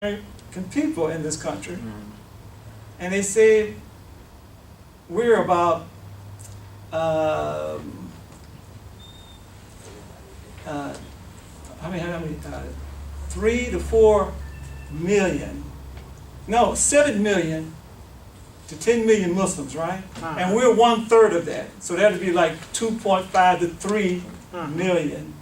American people in this country, and they say we're about how many 3 to 4 million, no, 7 million to 10 million Muslims, right? And we're 1/3 of that, so that'd be like 2.5 to 3 million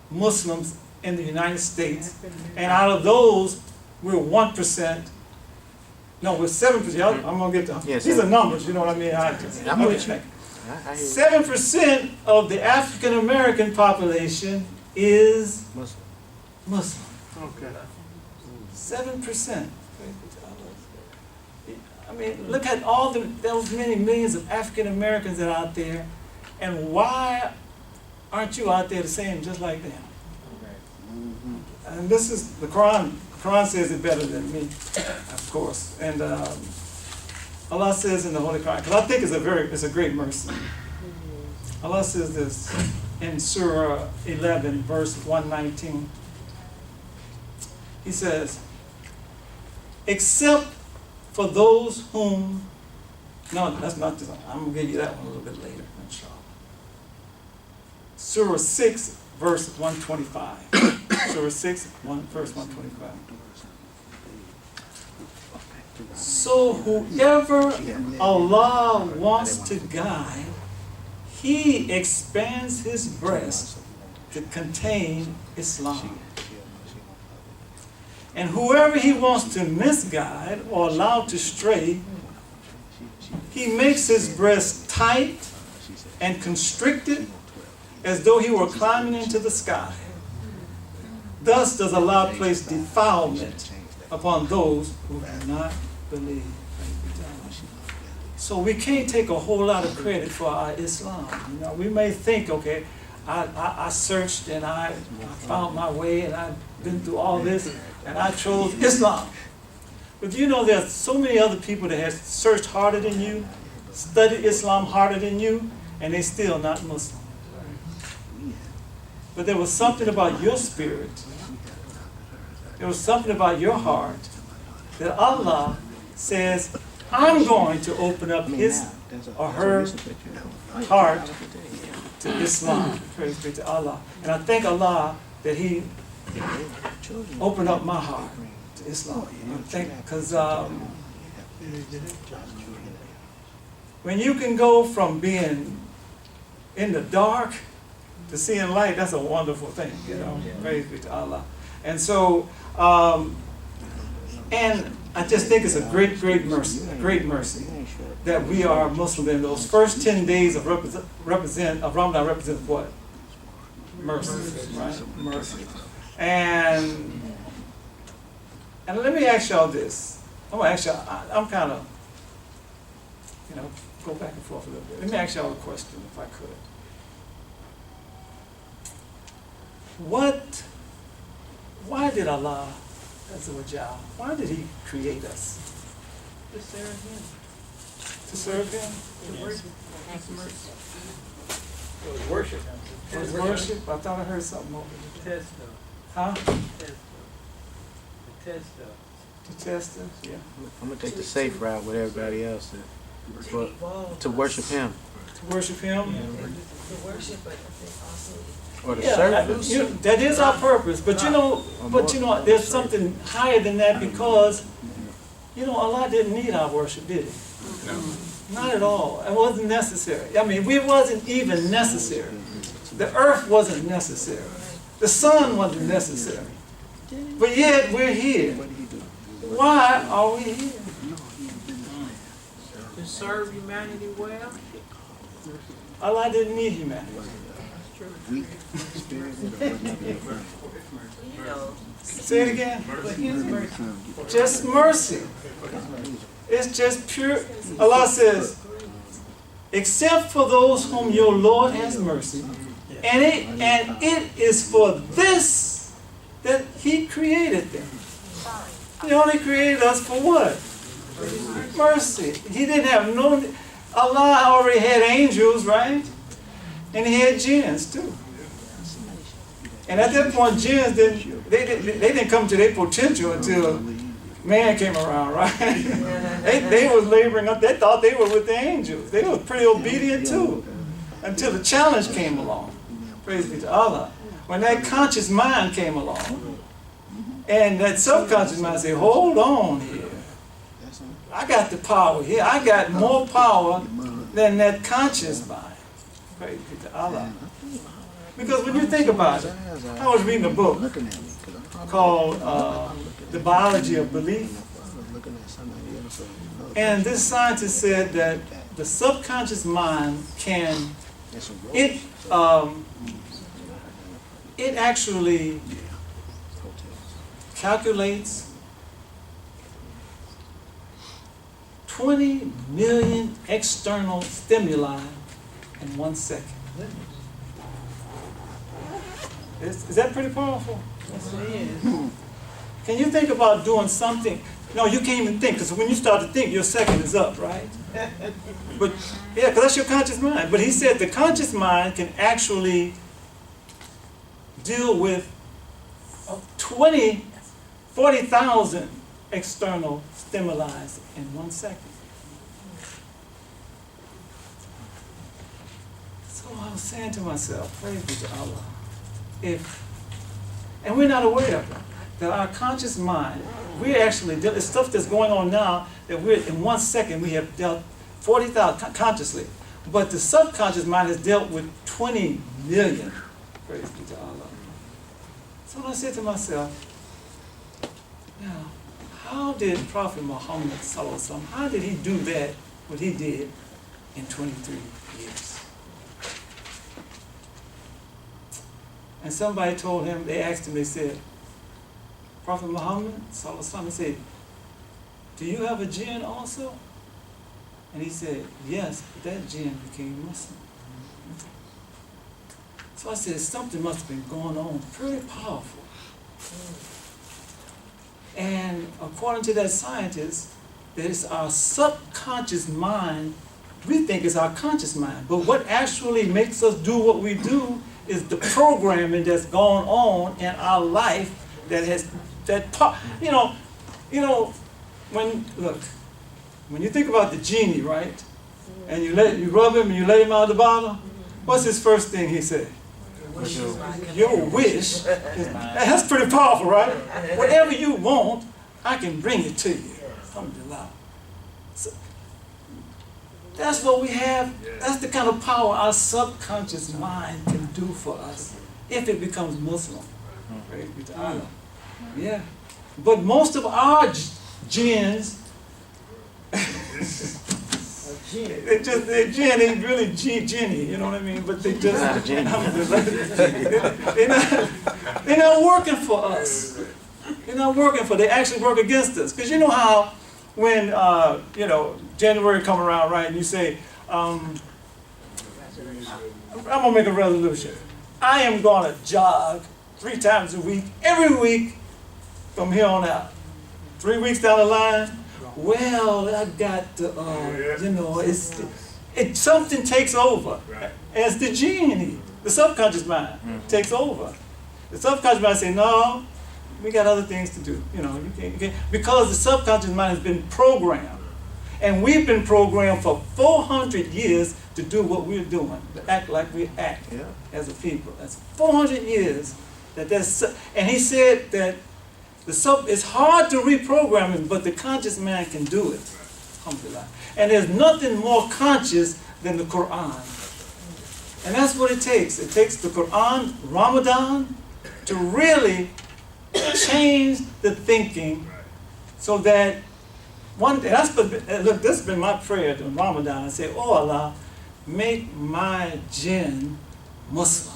Muslims in the United States, and out of those, we're 1%. No, we're 7%. I'm gonna get to these are numbers. You know what I mean? I'm with you. 7% of the African American population is Muslim. Okay. 7%. I mean, look at all those many millions of African Americans that are out there, and why aren't you out there the same, just like them? And this is the Quran. The Quran says it better than me, of course. And Allah says in the Holy Quran, because I think it's a great mercy. Allah says this in Surah 11, verse 119. He says, except for those whom, no, that's not this. I'm going to give you that one a little bit later, inshallah. Surah 6, verse 125. Surah 6, verse 125. So whoever Allah wants to guide, He expands His breast to contain Islam. And whoever He wants to misguide or allow to stray, He makes His breast tight and constricted as though He were climbing into the sky. Thus does Allah place defilement upon those who do not believe. So we can't take a whole lot of credit for our Islam. You know, we may think, okay, I searched and I found my way and I've been through all this and I chose Islam. But you know there's so many other people that have searched harder than you, studied Islam harder than you, and they're still not Muslim. But there was something about your spirit, there was something about your heart that Allah says, I'm going to open up his or her heart to Islam. Praise be to Allah. And I thank Allah that He opened up my heart to Islam. Because when you can go from being in the dark to seeing light, that's a wonderful thing, you know. Praise be to Allah. And so, and I just think it's a great mercy that we are Muslim. In those first 10 days of Ramadan represent what? Mercy, right? Mercy. And let me ask y'all this. I'm gonna ask y'all. I'm kind of, go back and forth a little bit. Let me ask y'all a question, if I could. Why did Allah, why did He create us? To serve Him. To serve Him? To worship. For His worship? I thought I heard something over there. To test us. Huh? To test us. To test us? Yeah. I'm going to take the safe route with everybody else. But to worship Him. To worship Him? To worship, but also Or to serve. That is our purpose. But there's something higher than that, because Allah didn't need our worship, did He? No. Not at all. It wasn't necessary. I mean, we wasn't even necessary. The earth wasn't necessary. The sun wasn't necessary. But yet we're here. Why are we here? To serve humanity well. Allah didn't need humanity. Say it again. Just mercy. It's just pure. Allah says, except for those whom your Lord has mercy, and it is for this that He created them. He only created us for what? Mercy. He didn't have Allah already had angels, right? And He had jinns too. And at that point, jinns didn't come to their potential until man came around, right? they was laboring up. They thought they were with the angels. They were pretty obedient too, until the challenge came along. Praise be to Allah. When that conscious mind came along, and that subconscious mind said, "Hold on here. I got the power here. I got more power than that conscious mind." Praise be to Allah. Because when you think about it, I was reading a book called The Biology of Belief. And this scientist said that the subconscious mind it actually calculates 20 million external stimuli in 1 second. Is that pretty powerful? Yes, it is. Can you think about doing something? No, you can't even think, because when you start to think, your second is up, right? But yeah, because that's your conscious mind. But he said the conscious mind can actually deal with 40,000 external stimuli in 1 second. So I was saying to myself, praise be to Allah, and we're not aware of it, that our conscious mind, we're actually, it's stuff that's going on now that we're, in 1 second, we have dealt 40,000 consciously, but the subconscious mind has dealt with 20 million, praise be to Allah. So I said to myself, now, how did Prophet Muhammad ﷺ, how did he do that, what he did in 23 years? And somebody told him, they asked him, they said, Prophet Muhammad ﷺ said, "Do you have a jinn also?" And he said, "Yes, but that jinn became Muslim." So I said, something must have been going on pretty powerful. And according to that scientist, that it's our subconscious mind, we think it's our conscious mind, but what actually makes us do what we do is the programming that's gone on in our life that has when you think about the genie, right? And you rub him and you let him out of the bottle, what's his first thing he said? Your wish is, that's pretty powerful, right? Whatever you want, I can bring it to you. Alhamdulillah. So, that's what we have. That's the kind of power our subconscious mind can do for us if it becomes Muslim. Praise be to Allah. Yeah. But most of our jinns, they're really jinny, you know what I mean? But they just, they're not working for us. They're not working they actually work against us. Because you know how when, January come around, right, and you say, I'm going to make a resolution. I am going to jog 3 times a week, every week, from here on out. 3 weeks down the line, well, I got to, something takes over. As the genie, the subconscious mind takes over. The subconscious mind say, no, we got other things to do. You can't, because the subconscious mind has been programmed. And we've been programmed for 400 years to do what we're doing, to act like we act as a people. That's 400 years. And he said that it's hard to reprogram it, but the conscious man can do it. Alhamdulillah. And there's nothing more conscious than the Quran. And that's what it takes. It takes the Quran, Ramadan, to really change the thinking so that one day, this has been my prayer in Ramadan. I say, oh Allah, make my jinn Muslim.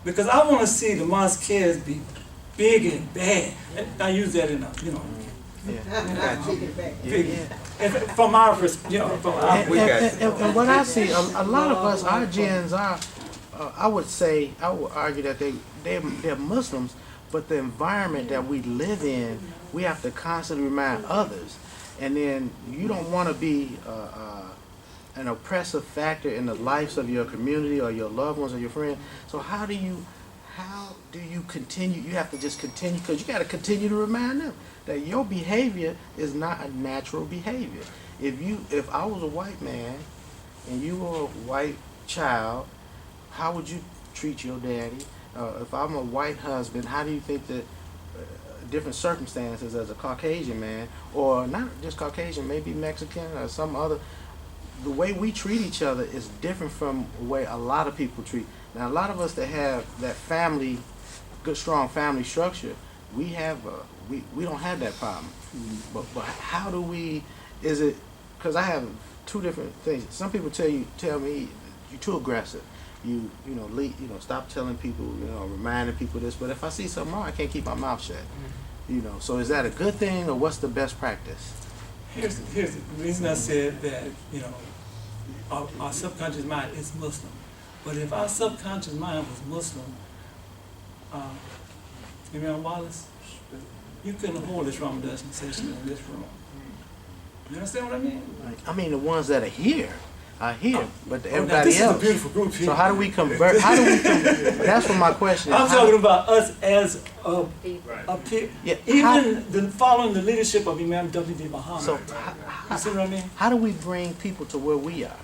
Because I want to see the mosques be big and bad. And I use that in from our perspective, and what I see, a lot of us, our jinns are, I would argue that they're Muslims, but the environment that we live in, we have to constantly remind others. And then you don't want to be an oppressive factor in the lives of your community or your loved ones or your friends. So how do you how do you continue? You have to just continue, because you got to continue to remind them that your behavior is not a natural behavior. If I was a white man and you were a white child, how would you treat your daddy? If I'm a white husband, how do you think that different circumstances as a Caucasian man, or not just Caucasian, maybe Mexican or some other, the way we treat each other is different from the way a lot of people treat. Now, a lot of us that have that family, good strong family structure, we don't have that problem. But how do we? Is it because I have two different things? Some people tell me you're too aggressive. Stop telling people, reminding people this. But if I see something wrong, I can't keep my mouth shut. So is that a good thing, or what's the best practice? Here's the reason I said that, our subconscious mind is Muslim. But if our subconscious mind was Muslim, Imam Wallace, you couldn't hold this Ramadan session in this room. You understand what I mean? I mean, the ones that are here, but now everybody this else. is a beautiful group here. So how do we convert? That's what my question is. I'm talking about us as a people. Yeah, Even following the leadership of Imam W.D. Muhammad. So you see what I mean? how do we bring people to where we are?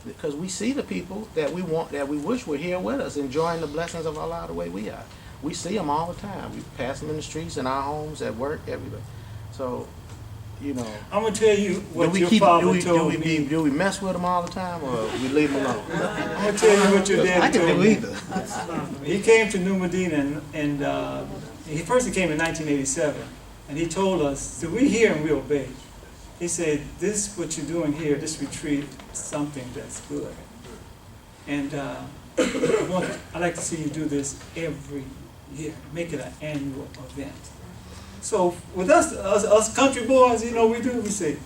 Because we see the people that we wish were here with us, enjoying the blessings of Allah the way we are. We see them all the time. We pass them in the streets, in our homes, at work, everywhere. So, I'm gonna tell you what your father told me. Do we mess with them all the time, or we leave them alone? I'm gonna tell you what your I dad can told do me. either. He came to New Medina, and he came in 1987, and he told us, so we hear and we obey. He said, this, what you're doing here, this retreat, is something that's good. And I'd like to see you do this every year, make it an annual event. So with us country boys, we say,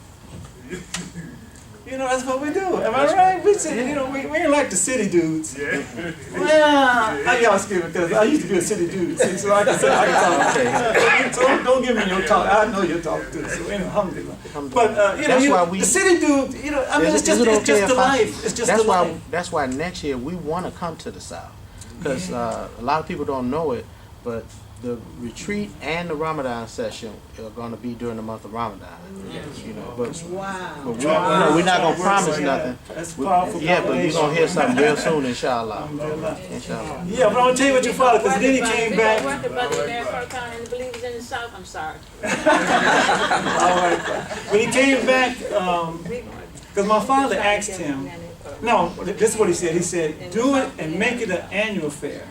that's what we do. Am I right? We say, we ain't like the city dudes. Well, how y'all screaming? Because I used to be a city dude, see, so I can talk. Okay. So don't give me your talk. I know your talk too. So alhamdulillah. But the city dude, it's just the life. It's just the life. That's why next year we want to come to the South, because a lot of people don't know it, but the retreat and the Ramadan session are going to be during the month of Ramadan. But we're not going to promise nothing. That's powerful. Yeah, but you're going to hear something real soon, inshallah. Inshallah. Yeah, but I'm going to tell you what your father, because then he came back. What about the American and the believers in the South? I'm sorry. All right. When he came back, because my father asked him, no, this is what he said. He said, do it and make it an annual fair.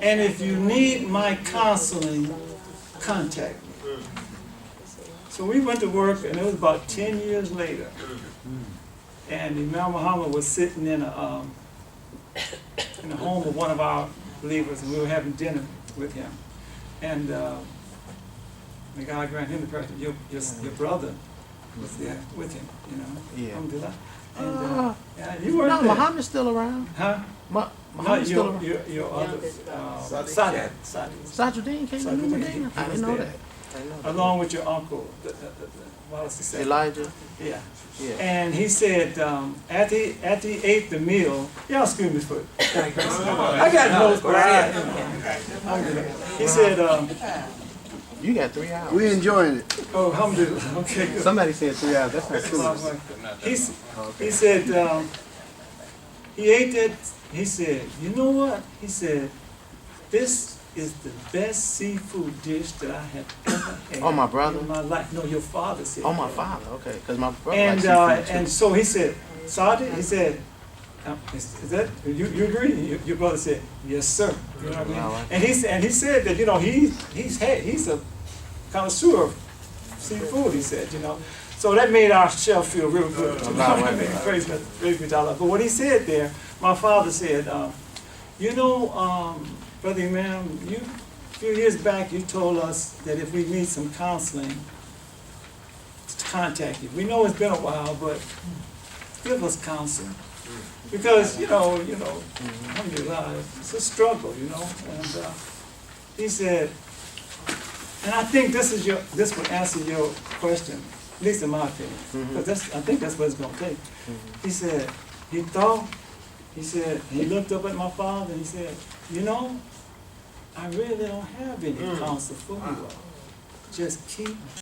And if you need my counseling, contact me. So we went to work, and it was about 10 years later. And Imam Muhammad was sitting in the home of one of our believers, and we were having dinner with him. And may God grant him the person, your brother was there with him, Yeah. Alhamdulillah. And you weren't No, there. Muhammad's still around. Huh? Muhammad's still around. Your other, Sadi. Sajudeen came to New Medina? I didn't know that. Along with your uncle, what was he saying? Elijah? Yeah. Yeah. And he said, after he ate the meal, y'all excuse me for it. I got notes, but he said, You got 3 hours. We enjoying it. oh, alhamdulillah, okay, good. Somebody said 3 hours. That's not true. He said, he ate that, he said, you know what? He said, this is the best seafood dish that I have ever had Oh, my brother? in my life. No, your father said Oh, my that. father. Okay, because my brother likes seafood too. And so he said, Sadi, he said, is that, you agree? Your brother said, yes, sir. You know what I mean? Wow. And he said that, he's a connoisseur of seafood, he said, So that made our chef feel real good. Praise be to Allah. But what he said there, my father said, Brother Imam, a few years back you told us that if we need some counseling, to contact you. We know it's been a while, but give us counsel. Because, alhamdulillah, it's a struggle, And he said, and I think this will answer your question, at least in my opinion, because I think that's what it's going to take. He said, he looked up at my father and he said, I really don't have any counsel for you all. Just keep